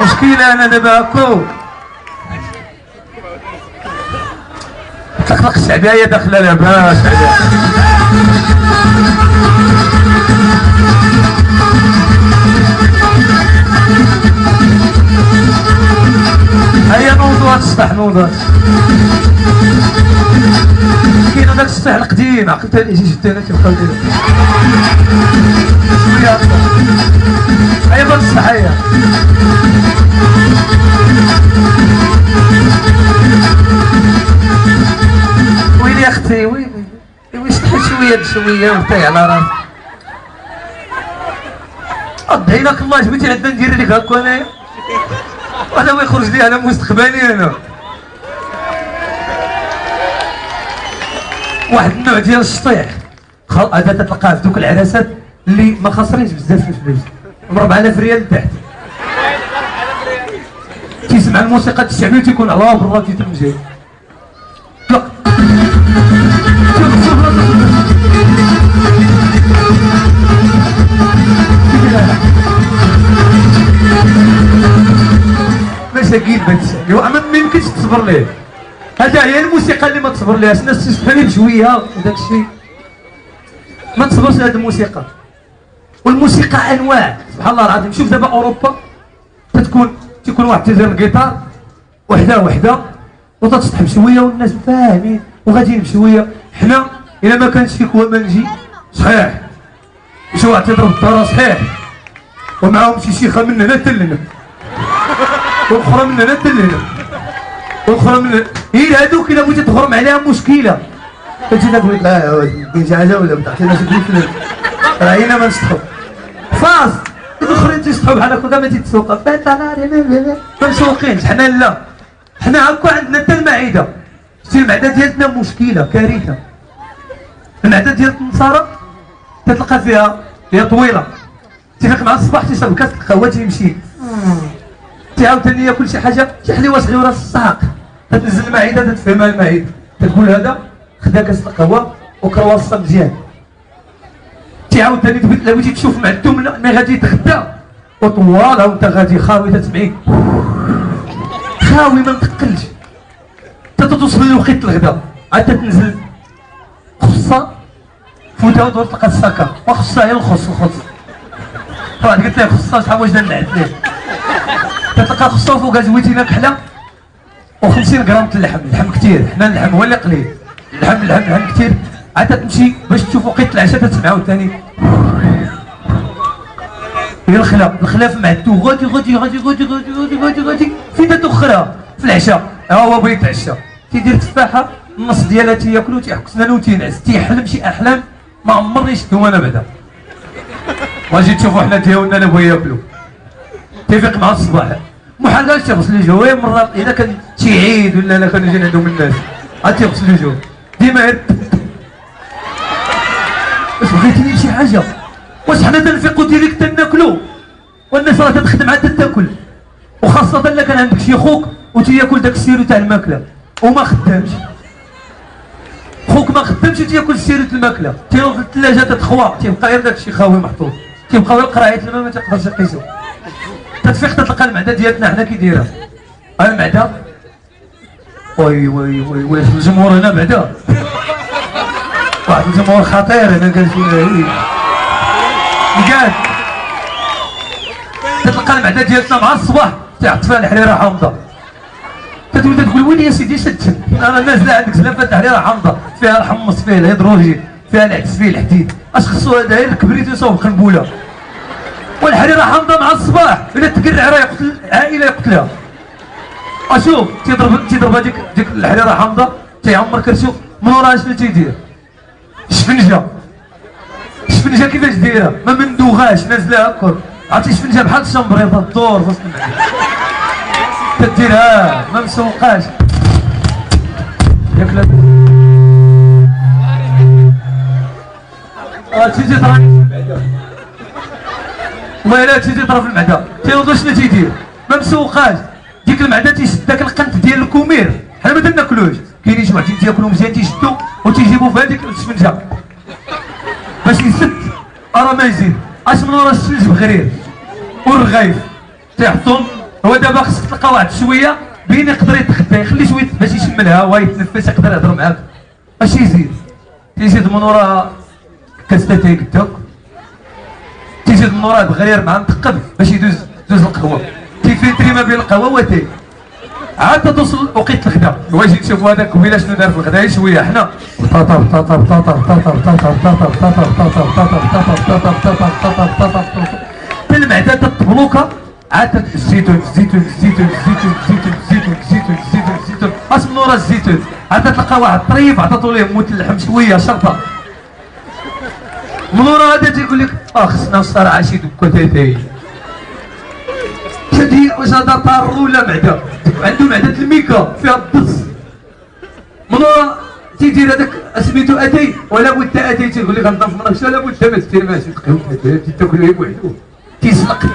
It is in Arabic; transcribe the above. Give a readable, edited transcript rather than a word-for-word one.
مشكلة أنا دابا هاكو تلقلق الشعبية داخلة لاباس هيا نوضو هاد السطح نوضو كاين هداك السطح القديم عقلتها اللي يجي جدنا تيبقاو دايرين هيا هاد السطح هيا ويلي يا اختي ويلي سطحي شويه بشويه وطيح على راسك ادعيناك الله جبتي عندنا ندير لك هاكا انايا وهذا ما يخرج لي انا مستقبلي انا واحد النوع ديال الشطيح هذا تتلقاه في دوك العراسات اللي ما خاسرينش بزاف في الفلوس ب 4000 ريال لتحت تيسمع الموسيقى الشعبيه تيكون على برا تيتم جاي لا مساكين بهاد الشيء ما يمكنش تصبر ليه هذا هي الموسيقى اللي ما تصبر ليهاش الناس تسمعني بشويه وداك الشيء ما تصبرش لهاد الموسيقى والموسيقى انواع سبحان الله العظيم شوف دابا اوروبا تكون واحد تيدير الجيتار وحده وتسطح بشويه والناس فاهمين وغاديين بشويه حنا الا ما كانش فيك هو منجي صحيح شي واحد تيضرب الطاره صحيح ومعاهم شي شيخه من هنا حتى لهنا والاخرى من هنا حتى لهنا والاخرى من هنا هي هذوك الا بغيتي تخرم عليها مشكله تجي تقول لا كاين شي حاجه ولا تعطينا شي فلوس راه هنا ما نسطحو فاس الاخرين تيسطحو بحال هكا ما تيتسوقوا ما مسوقينش حنا لا حنا هكا عندنا حتى المعده شتي المعده ديالتنا مشكله كارثه المعده ديال النصارى تتلقى فيها هي طويله تيفيق مع الصباح تيشرب كاس القهوه تيمشي تعاود ثاني ياكل شي حاجه شي حليوه صغيره الساق تتنزل المعده تتفهمها المعده تقول هذا خدا كاس القهوه وكرواسه مزيان تعاود ثاني الا بغيتي تشوف مع التمنه ملي غادي يتغدى وطواله وانت غادي خاوي تسمعي خاوي ما متقلش تتوصل لوقت الغداء عاد تتنزل خصها فوتها ودور تلقى السكر وخصها هي الخص طبعا قلت لها خصها شحال واش نعت ليه تتلقى خصها فوقها زويتينا كحله و50 غرام اللحم كثير حنا اللحم هو اللي قليل اللحم كثير عاد تمشي باش تشوف وقت العشاء تسمعوا ثاني هي الخلا في معدتو غادي فين تدخلها في العشاء ها هو بغى يتعشى تيدير تفاحه النص ديالها تياكلو تيحك سنانو وتينعس تيحلم شي احلام ما عمرني شفتهم انا بعدا واجي تشوفوا حنا ديالنا انا بغا ياكلو تيفيق مع الصباح محال تيغسل الجو مرات اذا كان شي عيد ولا انا كانوا جايين عندهم الناس عاد تيغسل الجو ديما واش بغيتيني شي حاجه واش حنا تنفيقو ديريكت تناكلو والناس راه تخدم عاد تاكل وخاصه الا كان عندك شي خوك وتياكل داك السيرو تاع الماكله وما خدامش خوك ما خدامش تياكل السيرو تاع الماكله تينوض في الثلاجه تتخوى تيبقى غير داك الشيء خاوي محطوط تيبقى غير قرايه الماء ما تقدرش تقيسو تتفيق تلقى المعده ديالتنا حنا كي دايره المعده وي الجمهور هنا بعدا واحد الجمهور خطير هنا قال فيه قال تتلقى المعده ديالتنا مع الصباح تيحط فيها الحريره حامضه تقول وين يا سيدي شد انا نازله عندك سلافه حريره حامضه فيها الحمص فيها الهيدروجين فيها العكس فيه الحديد اش خصو هذا غير الكبريت يصوب قنبوله والحريره حامضه مع الصباح الا تقرع راه يقتل العائله يقتلها اشوف تيضرب هذيك الحريره حامضه تيعمر كرشو من وراها شنو تيدير شفنجه كيفاش دايره ما مندوغاش نازله هكا عرفتي شفنجه بحال الشمبريطه الدور في وسط المعده تديرها ما مسوقاش ياك لا تيجي طرا في المعده والله الا تيجي طرا في المعده تيوض شنو تيدير ما مسوقاش ديك المعده تيشد داك القنت ديال الكومير حنا ما تناكلوش كاينين شي وحدين تياكلو مزيان تيشدو وتيجيبو في هذيك الشفنجه باش يسد راه ما يزيد اش من ورا السلج بغرير والرغايف تيحطهم هو دابا خصك تلقى واحد شويه بين يقدر يتغدى، يخلي شويه باش يشم الهواء يتنفس، يقدر يهضر معاك، اش يزيد؟ تيزيد من ورا كاستا تيقداك، تيزيد من ورا بغير مع مثقب باش يدوز القهوه، تيفلتري ما بين القهوه وتاي عاد توصل وقيت الغدا. هو يجي تشوف هذاك ويلا شنو دار في الغدا شويه حنا بطاطا بطاطا بطاطا بطاطا بطاطا بطاطا بطاطا بطاطا بطاطا بطاطا بطاطا بطاطا بطاطا بطاطا المعده تتبلوكا، عاد الزيتون الزيتون الزيتون الزيتون الزيتون الزيتون الزيتون الزيتون الزيتون اش من ورا الزيتون عاد تلقى واحد الطريف عطاتو ليه موت اللحم شويه شرطه من ورا هذا تيقول لك خصنا الصراحه شي دكه تاي واش هذا طار ولا معده؟ عنده معده الميكا فيها الدز من ورا تيدير هذاك سميتو اتاي ولا بد اتاي تيقول لك غنضرب مرة لا بد ما تدير ماشي تقيم تاكل بوحدو تيسلق